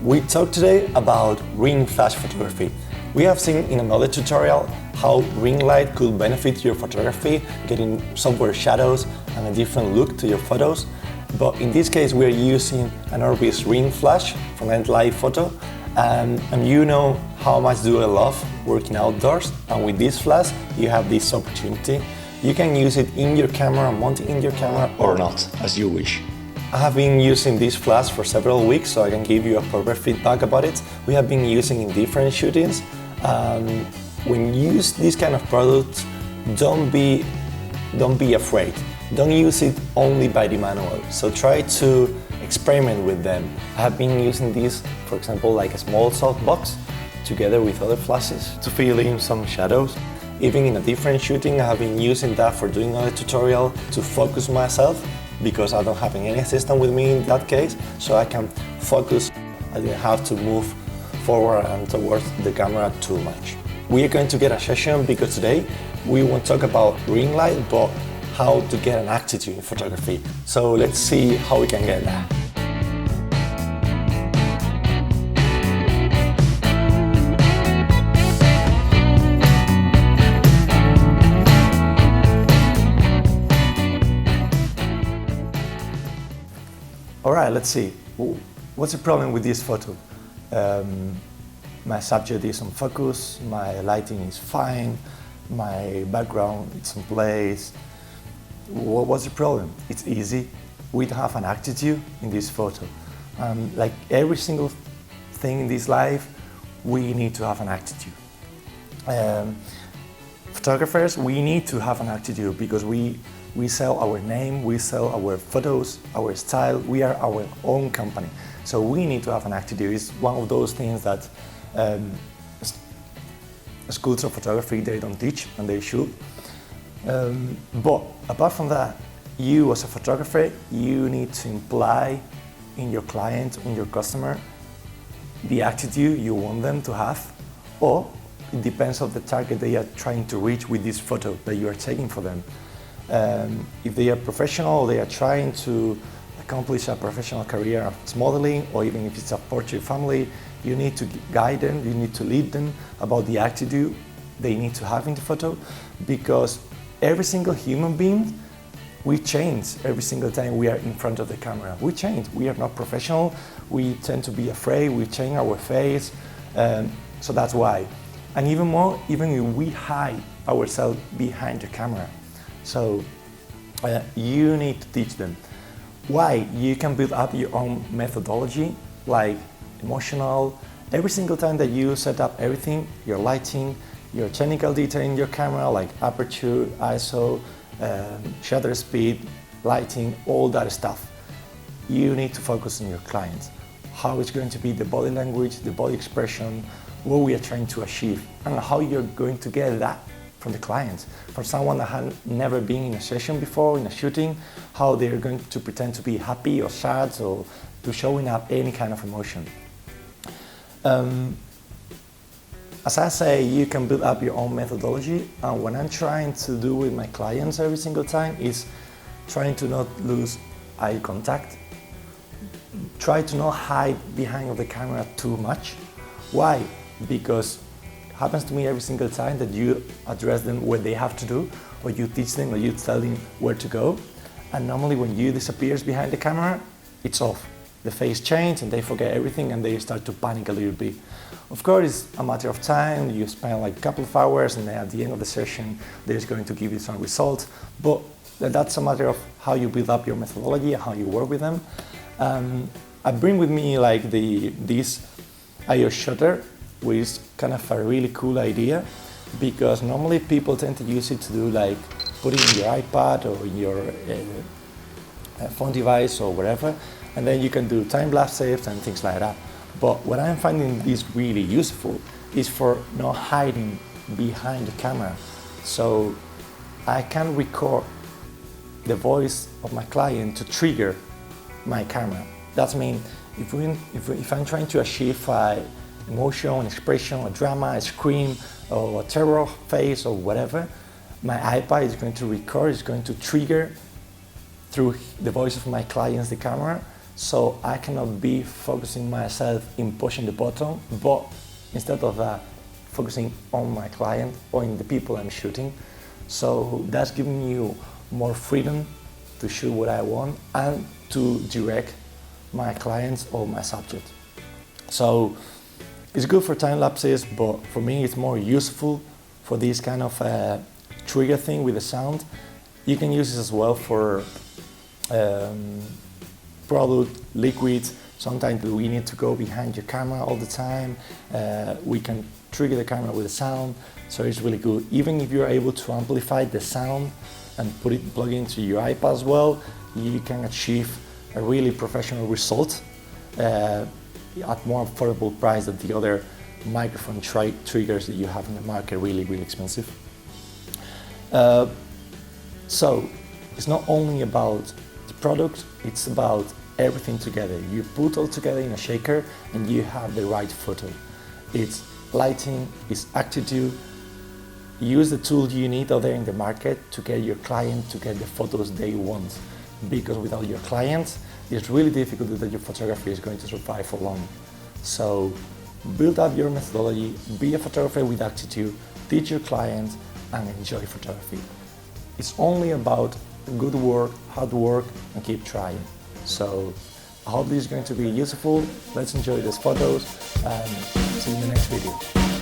We talked today about ring flash photography. We have seen in another tutorial how ring light could benefit your photography, getting software shadows and a different look to your photos. But in this case, we're using an Orbis ring flash from Englight Photo. And you know how much do I love working outdoors. And with this flash, you have this opportunity. You can use it in your camera, mount it in your camera, or not, as you wish. I have been using this flash for several weeks, so I can give you a proper feedback about it. We have been using in different shootings. When you use this kind of product, don't be afraid. Don't use it only by the manual. So try to experiment with them. I have been using this, for example, like a small softbox together with other flashes to fill in some shadows. Even in a different shooting, I have been using that for doing another tutorial to focus myself, because I don't have any assistant with me in that case, so I can focus. I didn't have to move forward and towards the camera too much. We are going to get a session because today we won't talk about ring light, but how to get an attitude in photography. So let's see how we can get that. All right, let's see. What's the problem with this photo? My subject is on focus, my lighting is fine, my background is in place. What's the problem? It's easy. We don't have an attitude in this photo. Like every single thing in this life, we need to have an attitude. Photographers, we need to have an attitude because we sell our name, we sell our photos, our style. We are our own company. So we need to have an attitude. It's one of those things that schools of photography, they don't teach, and they should. But apart from that, you as a photographer, you need to imply in your client, in your customer, the attitude you want them to have, or it depends on the target they are trying to reach with this photo that you are taking for them. If they are professional, they are trying to accomplish a professional career as modeling, or even if it's a portrait family, you need to guide them, you need to lead them about the attitude they need to have in the photo, because every single human being, we change every single time we are in front of the camera. We change, we are not professional, we tend to be afraid, we change our face, so that's why. And even more, even if we hide ourselves behind the camera. So you need to teach them. Why? You can build up your own methodology, like emotional. Every single time that you set up everything, your lighting, your technical detail in your camera, like aperture, ISO, shutter speed, lighting, all that stuff, you need to focus on your clients. How it's going to be the body language, the body expression, what we are trying to achieve, and how you're going to get that from the clients. For someone that had never been in a session before, in a shooting, how they're going to pretend to be happy or sad, or to showing up any kind of emotion. As I say, you can build up your own methodology, and what I'm trying to do with my clients every single time is trying to not lose eye contact. Try to not hide behind the camera too much. Why? Because happens to me every single time that you address them what they have to do, or you teach them, or you tell them where to go. And normally when you disappears behind the camera, it's off. The face changes and they forget everything and they start to panic a little bit. Of course, it's a matter of time. You spend like a couple of hours and then at the end of the session, they're going to give you some results. But that's a matter of how you build up your methodology and how you work with them. I bring with me like this ioShutter, which is kind of a really cool idea, because normally people tend to use it to do like put it in your iPad or in your phone device or whatever, and then you can do time lapses and things like that. But what I'm finding this really useful is for not hiding behind the camera. So I can record the voice of my client to trigger my camera. That means if I'm trying to achieve emotion, expression, a drama, a scream, or a terror face, or whatever, my iPad is going to record, is going to trigger through the voice of my clients, the camera, So I cannot be focusing myself in pushing the button, but instead of that, focusing on my client or in the people I'm shooting. So that's giving you more freedom to shoot what I want and to direct my clients or my subject. So it's good for time lapses, but for me it's more useful for this kind of trigger thing with the sound. You can use this as well for product, liquids. Sometimes we need to go behind your camera all the time. We can trigger the camera with a sound, so it's really good. Even if you're able to amplify the sound and plug it into your iPad as well, you can achieve a really professional result at more affordable price than the other microphone triggers that you have in the market, really expensive. So it's not only about the product, it's about everything together. You put all together in a shaker and you have the right photo. It's lighting, it's attitude. Use the tools you need out there in the market to get your client to get the photos they want. Because without your clients, it's really difficult that your photography is going to survive for long. So build up your methodology, be a photographer with attitude, teach your clients, and enjoy photography. It's only about good work, hard work, and keep trying. So I hope this is going to be useful. Let's enjoy these photos and see you in the next video.